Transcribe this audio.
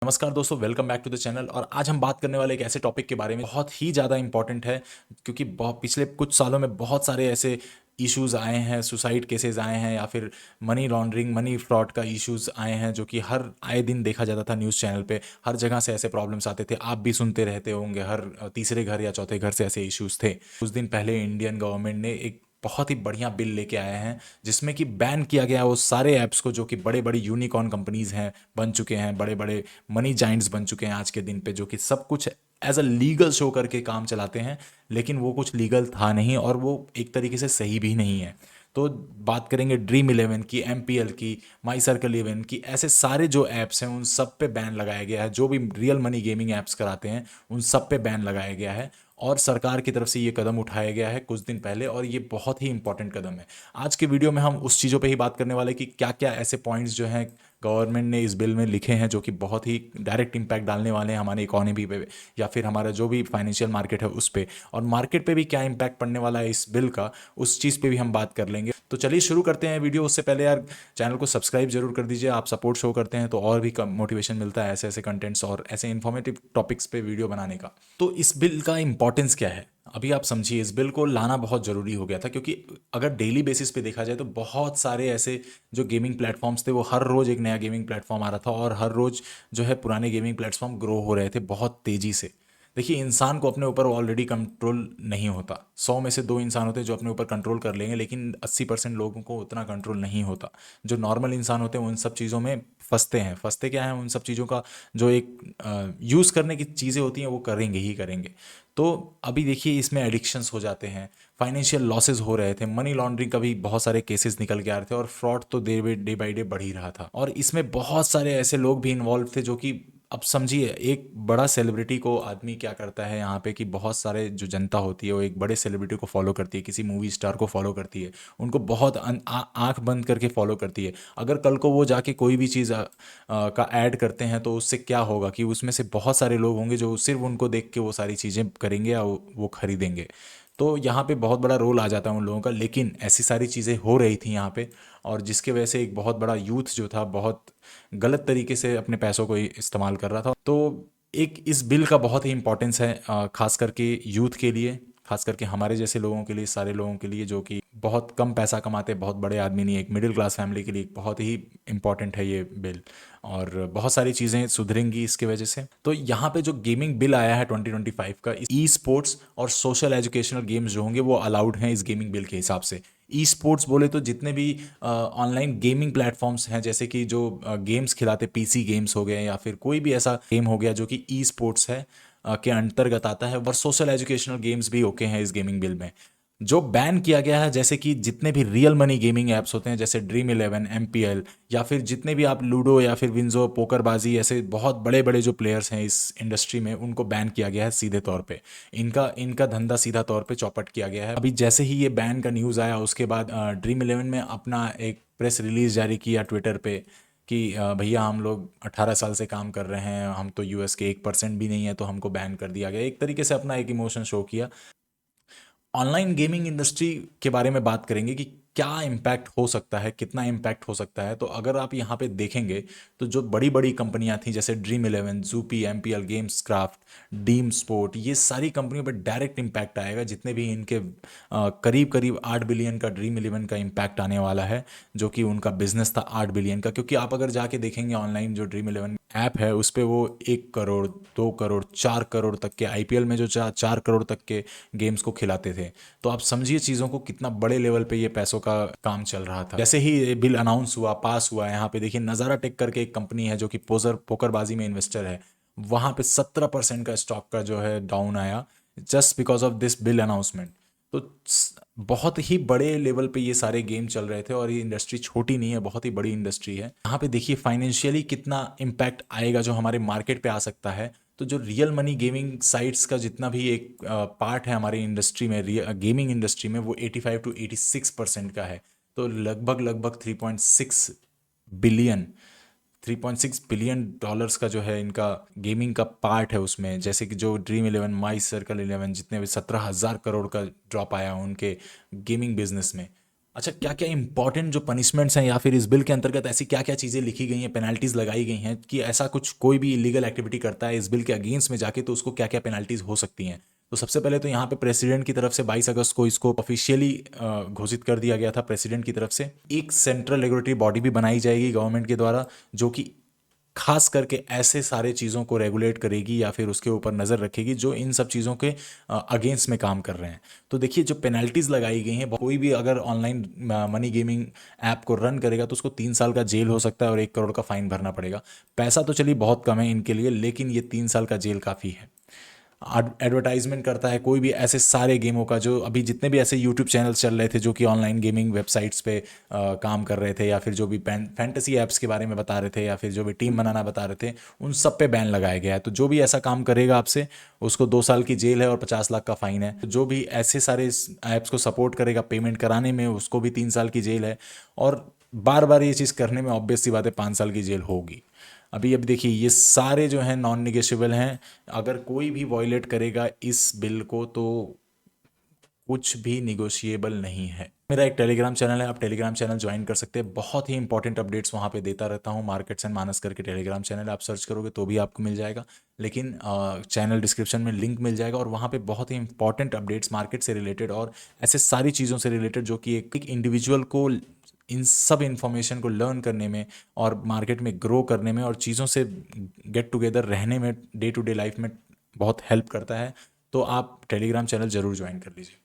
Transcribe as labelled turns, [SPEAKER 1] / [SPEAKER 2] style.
[SPEAKER 1] नमस्कार दोस्तों, welcome back to the channel. और आज हम बात करने वाले एक ऐसे टॉपिक के बारे में बहुत ही ज़्यादा इंपॉर्टेंट है, क्योंकि पिछले कुछ सालों में बहुत सारे ऐसे इश्यूज आए हैं, सुसाइड केसेस आए हैं, या फिर मनी लॉन्ड्रिंग, मनी फ्रॉड का इश्यूज आए हैं, जो कि हर आए दिन देखा जाता था न्यूज़ चैनल पे। हर जगह से ऐसे प्रॉब्लम्स आते थे, आप भी सुनते रहते होंगे, हर तीसरे घर या चौथे घर से ऐसे इश्यूज थे। कुछ दिन पहले इंडियन गवर्नमेंट ने एक बहुत ही बढ़िया बिल लेके आए हैं, जिसमें कि बैन किया गया है वो सारे ऐप्स को जो कि बड़े बड़ी यूनिकॉर्न कंपनीज हैं, बन चुके हैं, बड़े बड़े मनी जाइंट्स बन चुके हैं आज के दिन पे, जो कि सब कुछ एज अ लीगल शो करके काम चलाते हैं। लेकिन वो कुछ लीगल था नहीं, और वो एक तरीके से सही भी नहीं है। तो बात करेंगे ड्रीम इलेवन की, एमपीएल की, माई सर्कल इलेवन की, ऐसे सारे जो ऐप्स हैं उन सब पे बैन लगाया गया है। जो भी रियल मनी गेमिंग ऐप्स कराते हैं उन सब पे बैन लगाया गया है, और सरकार की तरफ से ये कदम उठाया गया है कुछ दिन पहले, और ये बहुत ही इंपॉर्टेंट कदम है। आज के वीडियो में हम उस चीज़ों पे ही बात करने वाले कि क्या क्या ऐसे पॉइंट्स जो हैं गवर्नमेंट ने इस बिल में लिखे हैं, जो कि बहुत ही डायरेक्ट इम्पैक्ट डालने वाले हैं हमारे इकोनॉमी पे, या फिर हमारा जो भी फाइनेंशियल मार्केट है उस पे, और मार्केट पे भी क्या इम्पैक्ट पड़ने वाला है इस बिल का, उस चीज़ पे भी हम बात कर लेंगे। तो चलिए शुरू करते हैं वीडियो। उससे पहले यार, चैनल को सब्सक्राइब जरूर कर दीजिए। आप सपोर्ट शो करते हैं तो और भी मोटिवेशन मिलता है ऐसे ऐसे कंटेंट्स और ऐसे इन्फॉर्मेटिव टॉपिक्स पे वीडियो बनाने का। तो इस बिल का इंपॉर्टेंस क्या है, अभी आप समझिए। इस बिल को लाना बहुत ज़रूरी हो गया था, क्योंकि अगर डेली बेसिस पे देखा जाए तो बहुत सारे ऐसे जो गेमिंग प्लेटफॉर्म्स थे, वो हर रोज़ एक नया गेमिंग प्लेटफॉर्म आ रहा था, और हर रोज़ जो है पुराने गेमिंग प्लेटफॉर्म ग्रो हो रहे थे बहुत तेज़ी से। देखिए, इंसान को अपने ऊपर ऑलरेडी कंट्रोल नहीं होता। 100 में से 2 इंसान होते हैं जो अपने ऊपर कंट्रोल कर लेंगे, लेकिन 80% लोगों को उतना कंट्रोल नहीं होता। जो नॉर्मल इंसान होते हैं उन सब चीज़ों में फंसते हैं। फंसते क्या है, उन सब चीज़ों का जो एक यूज़ करने की चीज़ें होती हैं वो करेंगे ही करेंगे। तो अभी देखिए, इसमें एडिक्शंस हो जाते हैं, फाइनेंशियल लॉसेस हो रहे थे, मनी लॉन्ड्रिंग का भी बहुत सारे केसेस निकल के आ रहे थे, और फ्रॉड तो डे बाई डे बढ़ ही रहा था। और इसमें बहुत सारे ऐसे लोग भी इन्वॉल्व थे, जो कि अब समझिए, एक बड़ा सेलिब्रिटी को आदमी क्या करता है यहाँ पे, कि बहुत सारे जो जनता होती है वो एक बड़े सेलिब्रिटी को फॉलो करती है, किसी मूवी स्टार को फॉलो करती है, उनको बहुत आंख बंद करके फॉलो करती है। अगर कल को वो जाके कोई भी चीज़ का ऐड करते हैं, तो उससे क्या होगा कि उसमें से बहुत सारे लोग होंगे जो सिर्फ उनको देख के वो सारी चीज़ें करेंगे या वो खरीदेंगे। तो यहाँ पे बहुत बड़ा रोल आ जाता है उन लोगों का। लेकिन ऐसी सारी चीज़ें हो रही थी यहाँ पे, और जिसके वजह से एक बहुत बड़ा यूथ जो था बहुत गलत तरीके से अपने पैसों को इस्तेमाल कर रहा था। तो एक इस बिल का बहुत ही इंपॉर्टेंस है, खास करके यूथ के लिए, खास करके हमारे जैसे लोगों के लिए, सारे लोगों के लिए जो कि बहुत कम पैसा कमाते, बहुत बड़े आदमी नहीं, एक मिडिल क्लास फैमिली के लिए एक बहुत ही इंपॉर्टेंट है ये बिल। और बहुत सारी चीज़ें सुधरेंगी इसके वजह से। तो यहाँ पे जो गेमिंग बिल आया है 2025 का, ई स्पोर्ट्स और सोशल एजुकेशनल गेम्स जो होंगे वो अलाउड हैं इस गेमिंग बिल के हिसाब से। ई स्पोर्ट्स बोले तो जितने भी ऑनलाइन गेमिंग प्लेटफॉर्म्स हैं, जैसे कि जो गेम्स खिलाते, पीसी गेम्स हो गए या फिर कोई भी ऐसा गेम हो गया जो कि ई स्पोर्ट्स है, के अंतर्गत आता है। और सोशल एजुकेशनल गेम्स भी ओके हैं इस गेमिंग बिल में। जो बैन किया गया है, जैसे कि जितने भी रियल मनी गेमिंग ऐप्स होते हैं, जैसे ड्रीम इलेवन, एमपीएल, या फिर जितने भी आप लूडो या फिर विंजो, पोकरबाजी, ऐसे बहुत बड़े बड़े जो प्लेयर्स हैं इस इंडस्ट्री में, उनको बैन किया गया है सीधे तौर पे। इनका इनका धंधा सीधा तौर पे चौपट किया गया है। अभी जैसे ही ये बैन का न्यूज़ आया, उसके बाद ड्रीम इलेवन में अपना एक प्रेस रिलीज जारी किया ट्विटर पे, कि भैया हम लोग 18 साल से काम कर रहे हैं, हम तो यूएस के 1% भी नहीं है, तो हमको बैन कर दिया गया। एक तरीके से अपना एक इमोशन शो किया। ऑनलाइन गेमिंग इंडस्ट्री के बारे में बात करेंगे कि क्या इम्पैक्ट हो सकता है, कितना इम्पैक्ट हो सकता है। तो अगर आप यहाँ पे देखेंगे, तो जो बड़ी बड़ी कंपनियां थी, जैसे Dream Eleven, Zupee, MPL games, craft, Dream sport, ये सारी कंपनियों पर डायरेक्ट इम्पैक्ट आएगा। जितने भी इनके करीब करीब 8 बिलियन का ड्रीम इलेवन का इम्पैक्ट आने वाला है, जो कि उनका बिजनेस था 8 बिलियन का। क्योंकि आप अगर जाके देखेंगे ऑनलाइन, जो ड्रीम इलेवन ऐप है उस पे वो 1 करोड़, 2 करोड़, 4 करोड़ तक के, आईपीएल में जो 4 करोड़ तक के गेम्स को खिलाते थे। तो आप समझिए चीज़ों को, कितना बड़े लेवल पे ये पैसों का काम चल रहा था। जैसे ही ये बिल अनाउंस हुआ, पास हुआ, यहाँ पे देखिए नज़ारा टेक करके एक कंपनी है जो कि पोकरबाजी में इन्वेस्टर है, वहाँ पे 17% का स्टॉक का जो है डाउन आया, just because of this bill announcement. तो बहुत ही बड़े लेवल पे ये सारे गेम चल रहे थे, और ये इंडस्ट्री छोटी नहीं है, बहुत ही बड़ी इंडस्ट्री है। यहाँ पे देखिए फाइनेंशियली कितना इम्पैक्ट आएगा जो हमारे मार्केट पे आ सकता है। तो जो रियल मनी गेमिंग साइट्स का जितना भी एक पार्ट है हमारी इंडस्ट्री में, गेमिंग इंडस्ट्री में, वो 85 to 86% का है। तो लगभग लगभग 3.6 बिलियन का जो है इनका गेमिंग का पार्ट है उसमें। जैसे कि जो ड्रीम इलेवन, माई सर्कल इलेवन, जितने भी 17,000 करोड़ का ड्रॉप आया उनके गेमिंग बिजनेस में। अच्छा, क्या-क्या इम्पोर्टेंट जो पनिशमेंट्स हैं या फिर इस बिल के अंतर्गत ऐसी क्या-क्या चीज़ें लिखी गई हैं, पेनल्टीज़ लगाई गई हैं कि ऐसा कुछ कोई भी इल्लीगल एक्टिविटी करता है इस बिल के अगेंस्ट में जाके तो उसको क्या-क्या पेनल्टीज़ हो सकती हैं? तो सबसे पहले तो यहाँ पे प्रेसिडेंट की तरफ से 22 अगस्त को इसको ऑफिशियली घोषित कर दिया गया था प्रेसिडेंट की तरफ से। एक सेंट्रल रेगुलेटरी बॉडी भी बनाई जाएगी गवर्नमेंट के द्वारा, जो कि खास करके ऐसे सारे चीज़ों को रेगुलेट करेगी या फिर उसके ऊपर नज़र रखेगी जो इन सब चीज़ों के अगेंस्ट में काम कर रहे हैं। तो देखिए, जो पेनल्टीज़ लगाई गई हैं, कोई भी अगर ऑनलाइन मनी गेमिंग ऐप को रन करेगा तो उसको 3 साल का जेल हो सकता है और 1 करोड़ का फाइन भरना पड़ेगा। पैसा तो चलिए बहुत कम है इनके लिए, लेकिन ये 3 साल का जेल काफ़ी है। एडवर्टाइजमेंट करता है कोई भी ऐसे सारे गेमों का, जो अभी जितने भी ऐसे यूट्यूब चैनल्स चल रहे थे जो कि ऑनलाइन गेमिंग वेबसाइट्स पे काम कर रहे थे, या फिर जो भी फैंटेसी ऐप्स के बारे में बता रहे थे, या फिर जो भी टीम बनाना बता रहे थे, उन सब पे बैन लगाया गया है। तो जो भी ऐसा काम करेगा आपसे, उसको 2 साल की जेल है और 50 लाख का फाइन है। तो जो भी ऐसे सारे ऐप्स को सपोर्ट करेगा पेमेंट कराने में, उसको भी 3 साल की जेल है। और बार बार ये चीज़ करने में ऑब्वियस सी बात है 5 साल की जेल होगी। अभी देखिए, ये सारे जो हैं नॉन निगेशियबल हैं। अगर कोई भी वॉयलेट करेगा इस बिल को तो कुछ भी निगोशिएबल नहीं है। मेरा एक टेलीग्राम चैनल है, आप टेलीग्राम चैनल ज्वाइन कर सकते हैं। बहुत ही इंपॉर्टेंट अपडेट्स वहाँ पे देता रहता हूँ। मार्केट्स एंड मानस करके टेलीग्राम चैनल आप सर्च करोगे तो भी आपको मिल जाएगा, लेकिन चैनल डिस्क्रिप्शन में लिंक मिल जाएगा। और वहाँ पे बहुत ही इंपॉर्टेंट अपडेट्स मार्केट से रिलेटेड और ऐसे सारी चीज़ों से रिलेटेड जो कि एक इंडिविजुअल को इन सब इन्फॉर्मेशन को लर्न करने में और मार्केट में ग्रो करने में और चीज़ों से गेट टुगेदर रहने में, डे टू डे लाइफ में बहुत हेल्प करता है। तो आप टेलीग्राम चैनल ज़रूर ज्वाइन कर लीजिए।